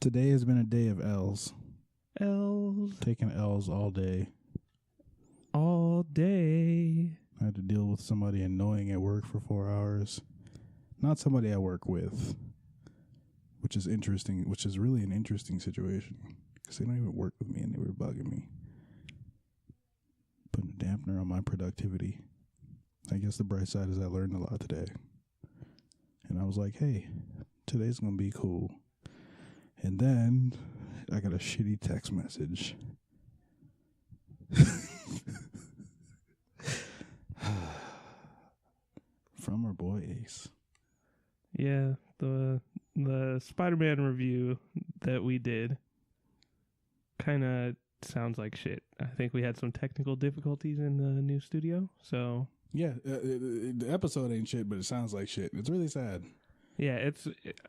Today has been a day of L's. L's Taking L's all day. all day. I had to deal with somebody annoying at work for 4 hours. Not somebody I work with, which is interesting, which is really an interesting situation because they don't even work with me and they were bugging me. Putting a dampener on my productivity. I guess the bright side is I learned a lot today. And I was like, hey, today's going to be cool. And then I got a shitty text message. From our boy Ace. Yeah, the Spider-Man review that we did kind of sounds like shit. I think we had some technical difficulties in the new studio, so Yeah, the episode ain't shit, but it sounds like shit. It's really sad. yeah, it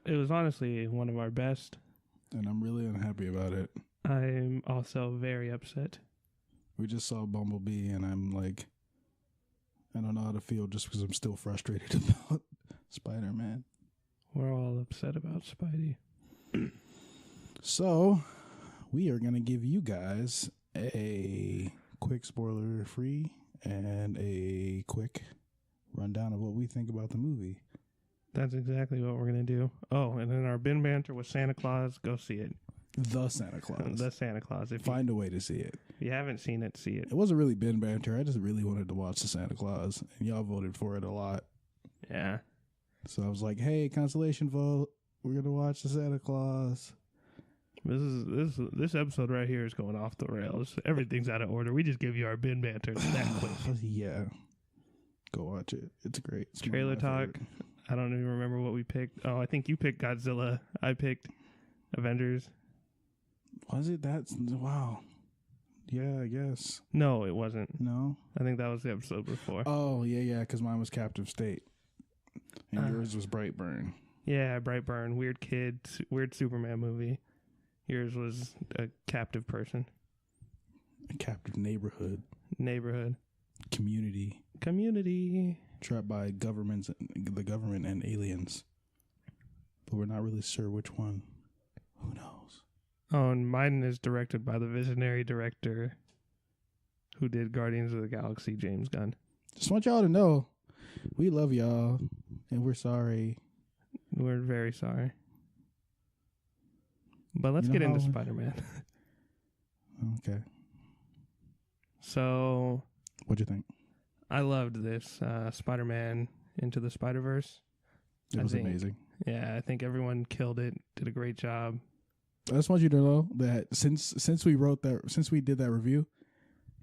was honestly one of our best. And I'm really unhappy about it. I'm also very upset. We just saw Bumblebee, and I'm like, I don't know how to feel just because I'm still frustrated about Spider-Man. We're all upset about Spidey. So, we are going to give you guys a quick spoiler-free and a quick rundown of what we think about the movie. That's exactly what we're going to do. Oh, and then our bin banter with Santa Claus, go see it. The Santa Claus. The Santa Claus. If Find a way to see it. you haven't seen it, see it. It wasn't really bin banter. I just really wanted to watch the Santa Claus, and y'all voted for it a lot. Yeah. So I was like, hey, consolation vote. We're going to watch the Santa Claus. This episode right here is going off the rails. Everything's out of order. We just give you our bin banter that quick. Yeah. Go watch it. It's great. It's Trailer talk. I don't even remember what we picked. Oh, I think you picked Godzilla. I picked Avengers. Was it that? Wow. Yeah, I guess. No, it wasn't. No? I think that was the episode before. Oh, yeah, because mine was Captive State. And yours was Brightburn. Yeah, Brightburn. Weird kid. Weird Superman movie. Yours was a captive person. A captive neighborhood. Neighborhood. Community. Trapped by the government and aliens. But we're not really sure which one. Who knows? Oh, and mine is directed by the visionary director who did Guardians of the Galaxy, James Gunn. Just want y'all to know, we love y'all, and we're sorry. We're very sorry. But let's get into Spider-Man. Okay. So, What'd you think? I loved this Spider-Man Into the Spiderverse. It was amazing. Yeah, I think everyone killed it. Did a great job. I just want you to know that since we did that review,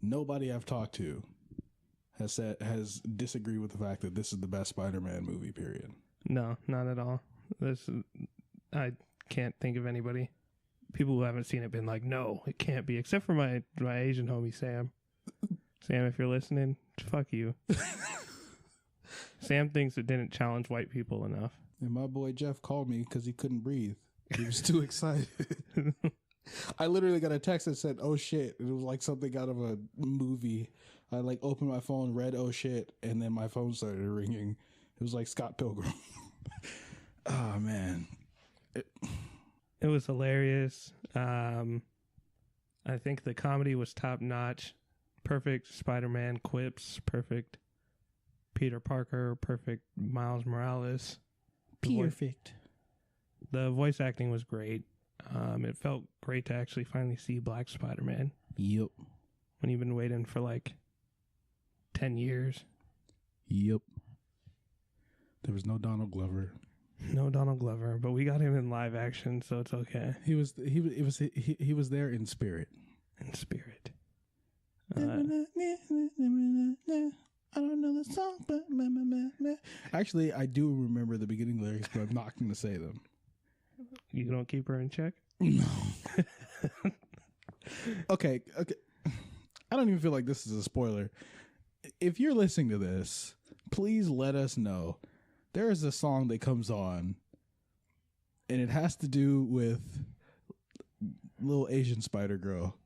nobody I've talked to has disagreed with the fact that this is the best Spider-Man movie. Period. No, not at all. I can't think of anybody. People who haven't seen it been like, no, it can't be. Except for my Asian homie Sam. Sam, if you're listening, fuck you. Sam thinks it didn't challenge white people enough. And my boy Jeff called me because he couldn't breathe. He was too excited. I literally got a text that said, oh shit. And it was like something out of a movie. I opened my phone, read oh shit, and then my phone started ringing. It was like Scott Pilgrim. Oh man. It was hilarious. I think the comedy was top notch. Perfect Spider-Man quips. Perfect Peter Parker. Perfect Miles Morales. Perfect. The voice acting was great. It felt great to actually finally see Black Spider-Man. Yep. When you've been waiting for 10 years. Yep. There was no Donald Glover. No Donald Glover, but we got him in live action, so it's okay. He was there in spirit. In spirit. I don't know the song, but actually, I do remember the beginning lyrics, but I'm not going to say them. You don't keep her in check? No. Okay. I don't even feel like this is a spoiler. If you're listening to this, please let us know. There is a song that comes on, and it has to do with little Asian spider girl,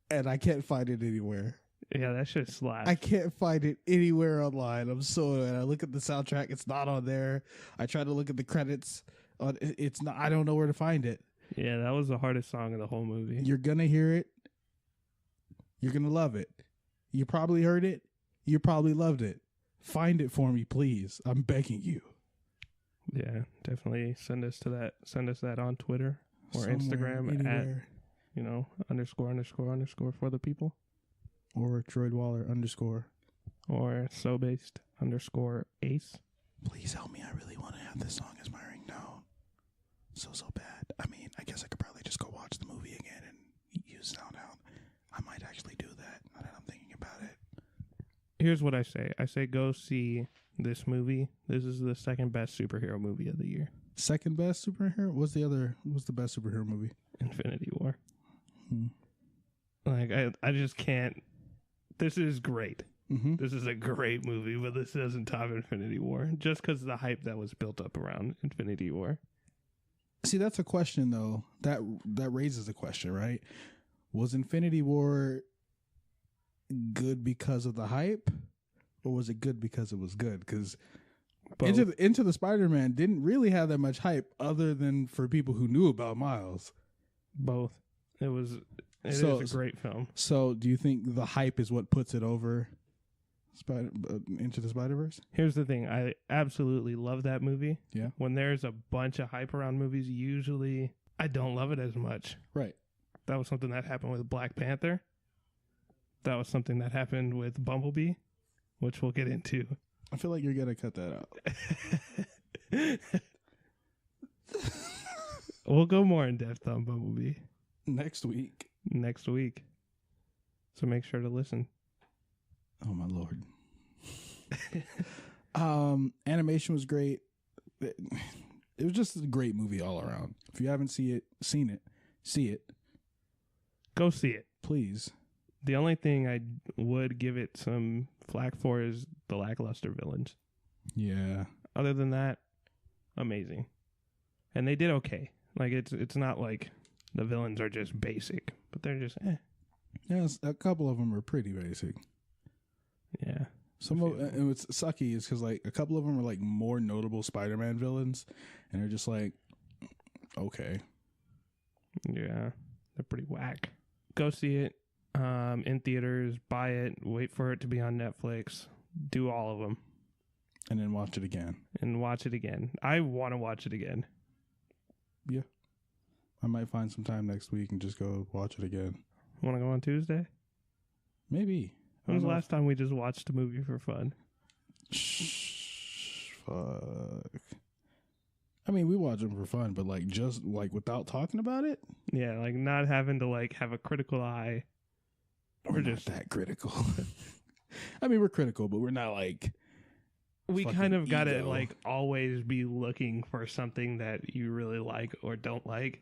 and I can't find it anywhere. Yeah, that shit slaps. I can't find it anywhere online. And I look at the soundtrack, it's not on there. I try to look at the credits. It's not. I don't know where to find it. Yeah, that was the hardest song of the whole movie. You're going to hear it. You're going to love it. You probably heard it. You probably loved it. Find it for me, please. I'm begging you. Yeah, definitely send us that on Twitter or Somewhere, Instagram anywhere. at, ___ for the people. Or Troydwaller _ Or _ace. Please help me. I really want to have this song as my ringtone. So bad. I mean, I guess I could probably just go watch the movie again and use SoundHound. I might actually do that now that I'm thinking about it. Here's what I say. I say go see this movie. This is the second best superhero movie of the year. Second best superhero? What's the best superhero movie? Infinity War. Like, I just can't. This is great. Mm-hmm. This is a great movie, but this doesn't top Infinity War. Just because of the hype that was built up around Infinity War. See, that's a question, though. That raises a question, right? Was Infinity War good because of the hype? Or was it good because it was good? Because Into the Spider-Man didn't really have that much hype other than for people who knew about Miles. Both. It is a great film. So do you think the hype is what puts it over Into the Spider-Verse? Here's the thing. I absolutely love that movie. Yeah. When there's a bunch of hype around movies, usually I don't love it as much. Right. That was something that happened with Black Panther. That was something that happened with Bumblebee, which we'll get into. I feel like you're going to cut that out. We'll go more in depth on Bumblebee Next week. So make sure to listen. Oh, my Lord. Animation was great. It was just a great movie all around. If you haven't seen it, see it. Go see it. Please. The only thing I would give it some flack for is the lackluster villains. Yeah. Other than that, amazing. And they did okay. Like, it's not like the villains are just basic, but they're just Yes, a couple of them are pretty basic. Yeah. And what's sucky is because, like, a couple of them are, like, more notable Spider-Man villains, and they're just like, okay. Yeah. They're pretty whack. Go see it in theaters. Buy it. Wait for it to be on Netflix. Do all of them. And then watch it again. I want to watch it again. Yeah. I might find some time next week and just go watch it again. Want to go on Tuesday? Maybe. When was the last time we just watched a movie for fun? Fuck. I mean, we watch them for fun, but like just like without talking about it. Yeah, like not having to like have a critical eye. We're just that critical. I mean, we're critical, but we're not like. We kind of got to like always be looking for something that you really like or don't like.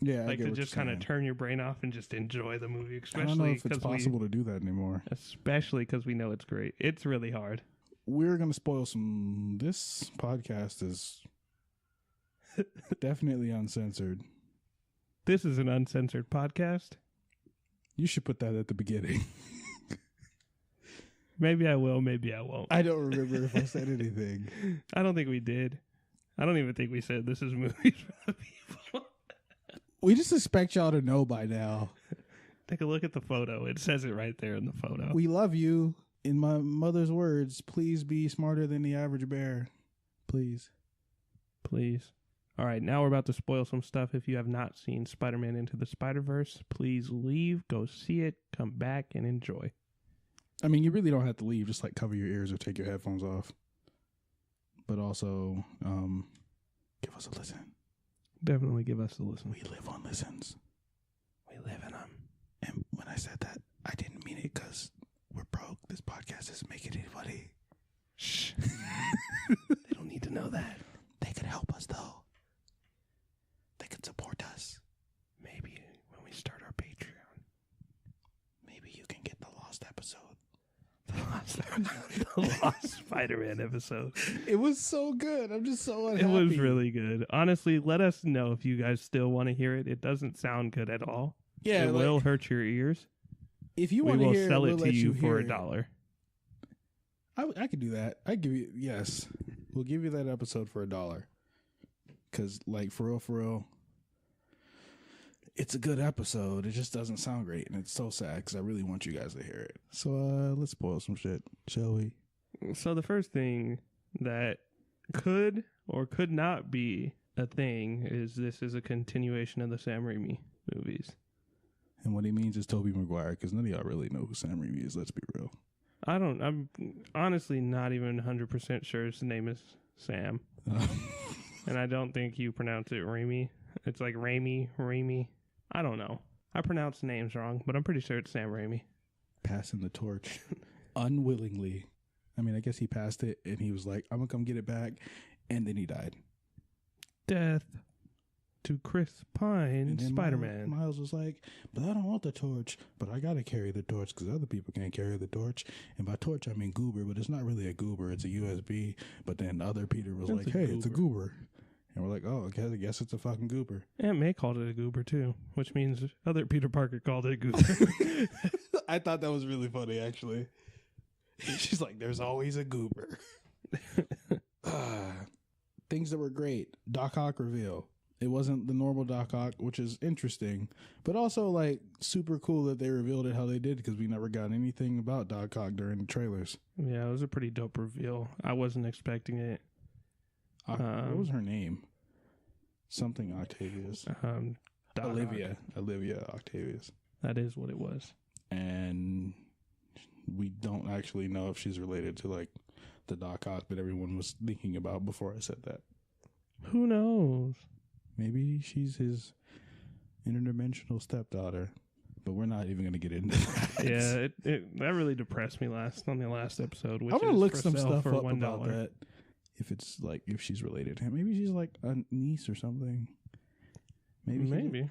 Yeah, like to just kind of turn your brain off and just enjoy the movie. Especially I don't know if it's possible to do that anymore. Especially because we know it's great. It's really hard. We're gonna spoil some. This podcast is definitely uncensored. This is an uncensored podcast. You should put that at the beginning. Maybe I will, maybe I won't. I don't remember if I said anything. I don't think we did. I don't even think we said this is movies for the people. We just expect y'all to know by now. Take a look at the photo. It says it right there in the photo. We love you. In my mother's words, please be smarter than the average bear. Please. Please. All right, now we're about to spoil some stuff. If you have not seen Spider-Man Into the Spider-Verse, please leave, go see it, come back, and enjoy. I mean, you really don't have to leave. Just like cover your ears or take your headphones off. But also, give us a listen. Definitely give us a listen. We live on listens. We live in them. And when I said that, I didn't mean it because we're broke. This podcast isn't making any money. Shh. They don't need to know that. They could help us, though. They could support us. Maybe when we start our Patreon. Maybe you can get the lost episode. The lost Spider-Man episode. It was so good. I'm just so unhappy. It was really good. Honestly, let us know if you guys still want to hear it. It doesn't sound good at all. Yeah, it will hurt your ears. If you want to hear it, we'll sell it to you for $1. I could do that. I give you We'll give you that episode for $1. Because, like, for real, it's a good episode. It just doesn't sound great, and it's so sad because I really want you guys to hear it. So let's spoil some shit, shall we? So the first thing that could or could not be a thing is this is a continuation of the Sam Raimi movies. And what he means is Tobey Maguire, because none of y'all really know who Sam Raimi is. Let's be real. I'm honestly not even 100% sure his name is Sam. And I don't think you pronounce it Raimi. It's like Raimi. I don't know. I pronounce names wrong, but I'm pretty sure it's Sam Raimi. Passing the torch unwillingly. I mean, I guess he passed it, and he was like, I'm going to come get it back, and then he died. Death to Chris Pine, Spider-Man. Miles was like, but I don't want the torch, but I got to carry the torch because other people can't carry the torch. And by torch, I mean goober, but it's not really a goober. It's a USB. But then other Peter was like, hey, it's a goober. And we're like, oh, okay, I guess it's a fucking goober. Aunt May called it a goober, too, which means other Peter Parker called it a goober. I thought that was really funny, actually. She's like, there's always a goober. Things that were great. Doc Ock reveal. It wasn't the normal Doc Ock, which is interesting, but also like super cool that they revealed it how they did because we never got anything about Doc Ock during the trailers. Yeah, it was a pretty dope reveal. I wasn't expecting it. What was her name? Something Octavius. Olivia Octavius. That is what it was. And we don't actually know if she's related to like the Doc Ock that everyone was thinking about before I said that. Who knows? Maybe she's his interdimensional stepdaughter, but we're not even going to get into that. Yeah, that really depressed me on the last episode. Which I'm going to look some stuff for up $1. about that. If she's related to him. Maybe she's like a niece or something. Maybe.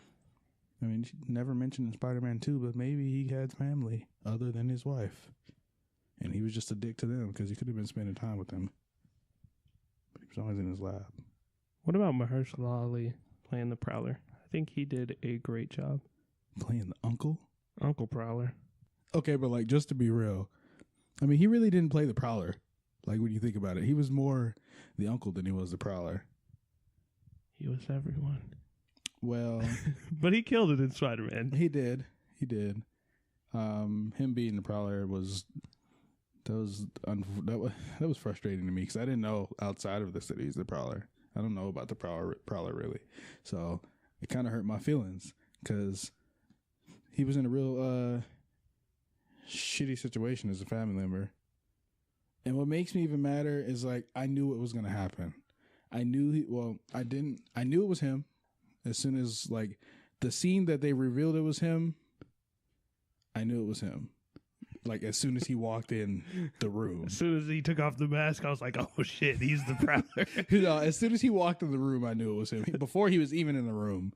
I mean, she never mentioned in Spider-Man 2, but maybe he had family other than his wife. And he was just a dick to them because he could have been spending time with them. But he was always in his lab. What about Mahershala Ali playing the Prowler? I think he did a great job. Playing the uncle? Uncle Prowler. Okay, but like, just to be real, I mean, he really didn't play the Prowler. Like, when you think about it, he was more the uncle than he was the Prowler. He was everyone. Well, but he killed it in Spider-Man. He did. Him being the Prowler was frustrating to me because I didn't know outside of this that he's the Prowler. I don't know about the Prowler really, so it kind of hurt my feelings because he was in a real shitty situation as a family member. And what makes me even madder is like I knew it was gonna happen. I knew it was him. As soon as like the scene that they revealed it was him, I knew it was him. Like as soon as he walked in the room. As soon as he took off the mask, I was like, oh shit, he's the Prowler. No, as soon as he walked in the room, I knew it was him. Before he was even in the room,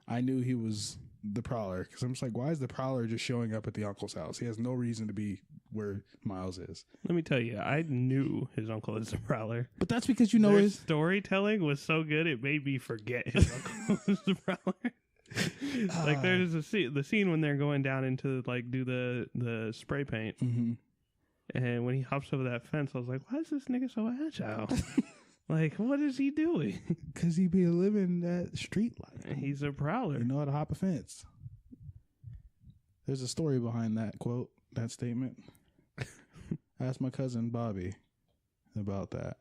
I knew he was the Prowler. Because I'm just like, why is the Prowler just showing up at the uncle's house? He has no reason to be where Miles is. Let me tell you, I knew his uncle is the Prowler. But that's because you know his storytelling was so good, it made me forget his uncle was the Prowler. Like there's the scene when they're going down into like do the spray paint, and when he hops over that fence, I was like, why is this nigga so agile? Like, what is he doing? Because he be living that street life. He's a Prowler. You know how to hop a fence. There's a story behind that quote, that statement. I asked my cousin Bobby about that.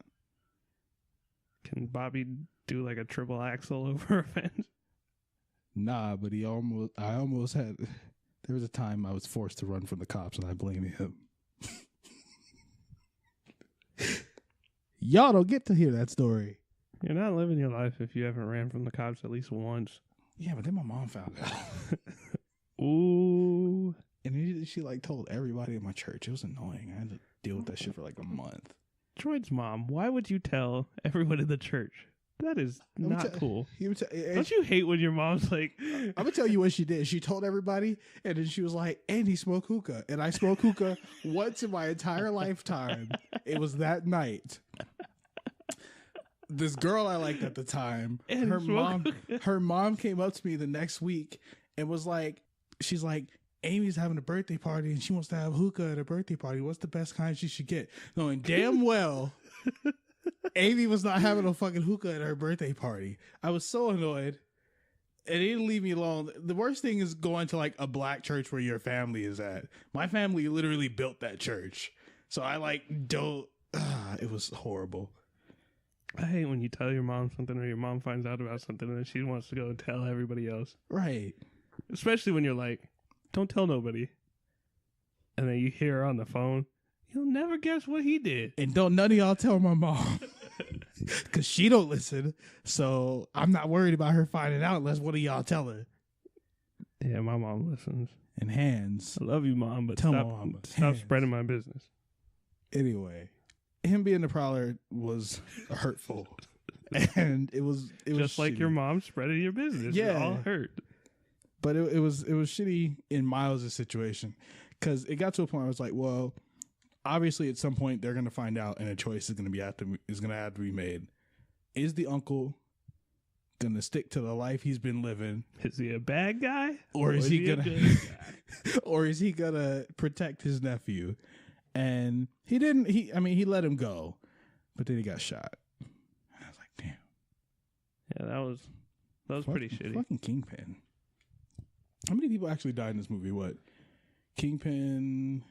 Can Bobby do like a triple axle over a fence? Nah, but I almost had. There was a time I was forced to run from the cops, and I blame him. Y'all don't get to hear that story. You're not living your life if you haven't ran from the cops at least once. Yeah, but then my mom found out. Ooh. And she like told everybody in my church. It was annoying. I had to deal with that shit for like a month. Troy's mom, why would you tell everyone in the church? That is not cool. Don't you hate when your mom's like... I'm going to tell you what she did. She told everybody, and then she was like, and he smoked hookah. And I smoked hookah once in my entire lifetime. It was that night. This girl I liked at the time, and her mom came up to me the next week and was like, she's like, Amy's having a birthday party and she wants to have hookah at a birthday party. What's the best kind she should get? Knowing damn well... Amy was not having a fucking hookah at her birthday party. I was so annoyed. And he didn't leave me alone. The worst thing is going to like a black church where your family is at. My family literally built that church. So I like don't. It was horrible. I hate when you tell your mom something or your mom finds out about something and then she wants to go and tell everybody else. Right. Especially when you're like, don't tell nobody. And then you hear her on the phone. You'll never guess what he did. And don't none of y'all tell my mom. Because she don't listen. So I'm not worried about her finding out unless one of y'all tell her. Yeah, my mom listens. And hands. I love you, Mom, but Tell stop, my mom, but stop hands. spreading my business. Anyway, him being the prowler was hurtful. And it was just like shitty. your mom spreading your business. Yeah. It all hurt. But it was shitty in Miles' situation. Because it got to a point where I was like, well, obviously at some point they're going to find out and a choice is going to have to be made. Is the uncle going to stick to the life he's been living? Is he a bad guy? Or is he a going good guy? to or is he going to protect his nephew? And he didn't he let him go. But then he got shot. And I was like, damn. Yeah, that was pretty shitty. Fucking Kingpin. How many people actually died in this movie? What? Kingpin,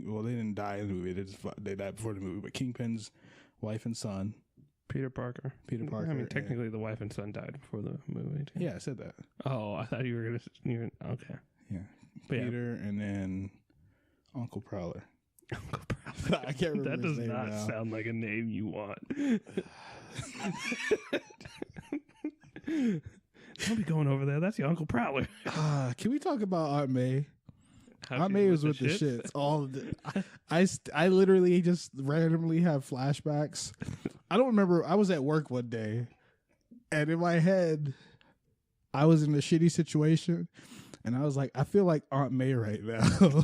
well, they didn't die in the movie. They died before the movie. But Kingpin's wife and son. Peter Parker. I mean, technically the wife and son died before the movie, too. Yeah, I said that. Oh, I thought you were going to... Okay. Yeah. But Peter and then Uncle Prowler. Uncle Prowler. I can't remember That his does name not now. sound like a name you want. Don't be going over there. That's your Uncle Prowler. Can we talk about Aunt May? How Aunt she's May was with the shits. All of the, I literally just randomly have flashbacks. I don't remember. I was at work one day, and in my head, I was in a shitty situation, and I was like, I feel like Aunt May right now.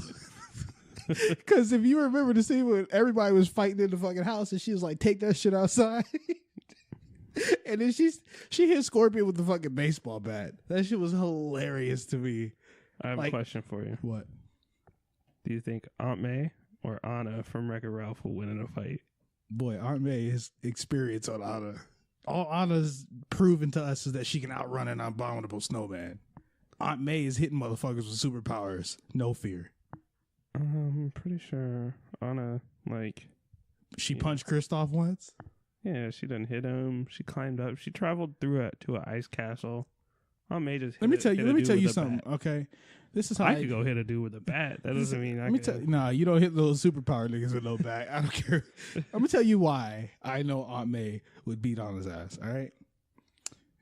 Because if you remember the scene when everybody was fighting in the fucking house, and she was like, "Take that shit outside." And then she hit Scorpion with the fucking baseball bat. That shit was hilarious to me. I have a question for you. What? Do you think Aunt May or Anna from Wreck-It Ralph will win in a fight? Boy, Aunt May has experience on Anna. All Anna's proven to us is that she can outrun an abominable snowman. Aunt May is hitting motherfuckers with superpowers. No fear. I'm pretty sure Anna, She punched Kristoff once? yeah, she done hit him. She climbed up. She traveled through to an ice castle. Aunt May just Let me tell you something, okay? This is how I could go hit a dude with a bat. That doesn't mean I can. Nah, you don't hit those superpower niggas with no bat. I don't care. I'm gonna tell you why I know Aunt May would beat on his ass, all right?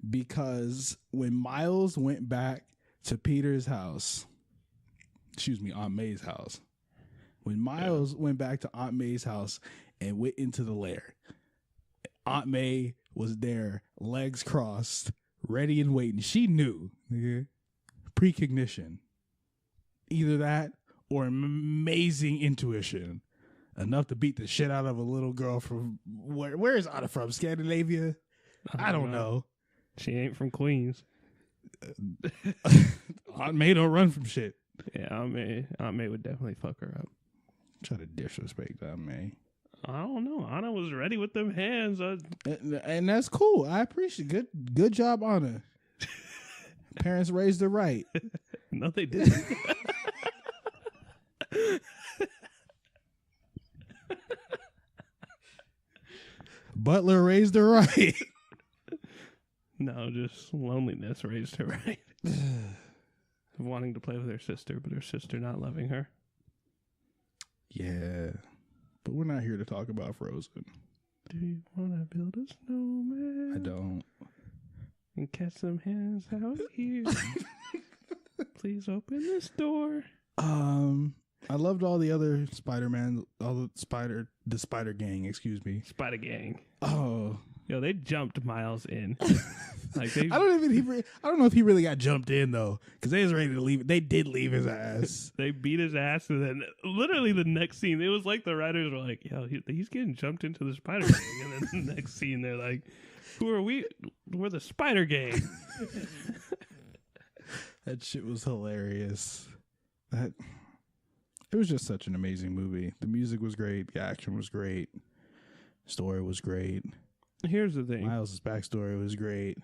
Because when Miles went back to Peter's house, Aunt May's house. When Miles went back to Aunt May's house and went into the lair, Aunt May was there, legs crossed, ready and waiting. She knew, nigga. Precognition. Either that or amazing intuition. Enough to beat the shit out of a little girl from... Where is Anna from? Scandinavia? I don't know. She ain't from Queens. Aunt May don't run from shit. Yeah, Aunt May would definitely fuck her up. Try to disrespect Aunt May. I don't know. Anna was ready with them hands. And that's cool. I appreciate it. Good job, Anna. Parents raised her right. No, they didn't. Butler raised her right. No, just loneliness raised her right. Wanting to play with her sister, but her sister not loving her. Yeah. But we're not here to talk about Frozen. Do you want to build a snowman? I don't. And catch some hands out here. Please open this door. I loved all the other Spider-Man, the Spider Gang, excuse me. Spider Gang. Oh. Yo, they jumped Miles in. I don't know if he really got jumped in though, because they was ready to leave. They did leave his ass. They beat his ass, and then literally the next scene, it was like the writers were like, "Yo, he's getting jumped into the Spider Gang," and then the next scene, they're like, "Who are we? We're the Spider Gang." That shit was hilarious. It was just such an amazing movie. The music was great. The action was great. Story was great. Here's the thing. Miles' backstory was great.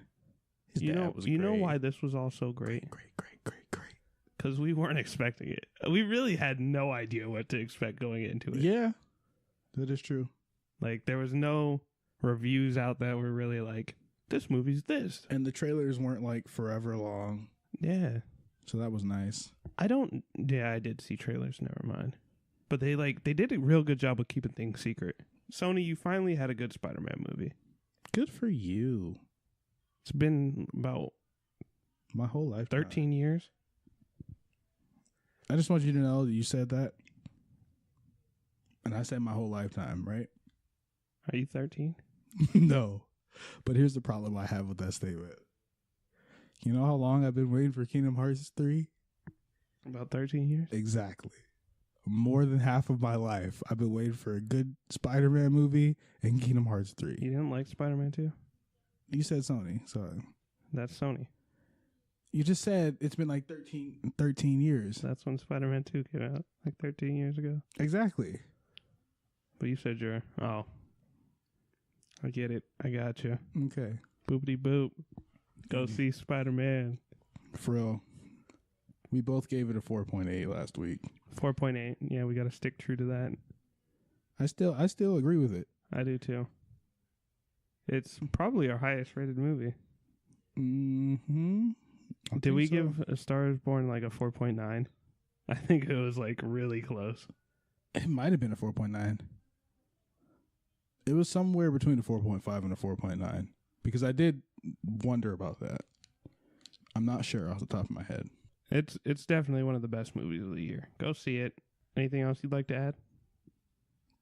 His dad was you great. know why this was all so great? Great. Because we weren't expecting it. We really had no idea what to expect going into it. Yeah, that is true. Like, there was no reviews out that were really like, this movie's this. And the trailers weren't like forever long. Yeah. So that was nice. I did see trailers, never mind. But they did a real good job of keeping things secret. Sony, you finally had a good Spider-Man movie. Good for you. It's been about my whole life. 13 years. I just want you to know that you said that. And I said my whole lifetime, right? Are you 13? No. But here's the problem I have with that statement. You know how long I've been waiting for Kingdom Hearts 3? About 13 years? Exactly. More than half of my life, I've been waiting for a good Spider-Man movie and Kingdom Hearts 3. You didn't like Spider-Man 2? You said Sony, so... That's Sony. You just said it's been like 13 years. That's when Spider-Man 2 came out, like 13 years ago. Exactly. But you said I get it. I got you. Okay. Boopity boop. Go see Spider-Man. For real. We both gave it a 4.8 last week. 4.8. Yeah, we got to stick true to that. I still agree with it. I do too. It's probably our highest rated movie. Mm-hmm. Did we give A Star Is Born like a 4.9? I think it was like really close. It might have been a 4.9. It was somewhere between a 4.5 and a 4.9 because I did wonder about that. I'm not sure off the top of my head. It's definitely one of the best movies of the year. Go see it. Anything else you'd like to add?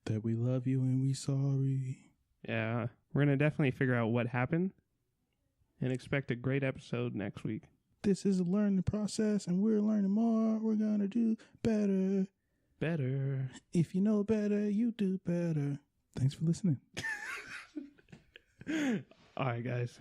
That we love you and we sorry. Yeah, we're going to definitely figure out what happened and expect a great episode next week. This is a learning process and we're learning more. We're going to do better. Better. If you know better, you do better. Thanks for listening. All right, guys.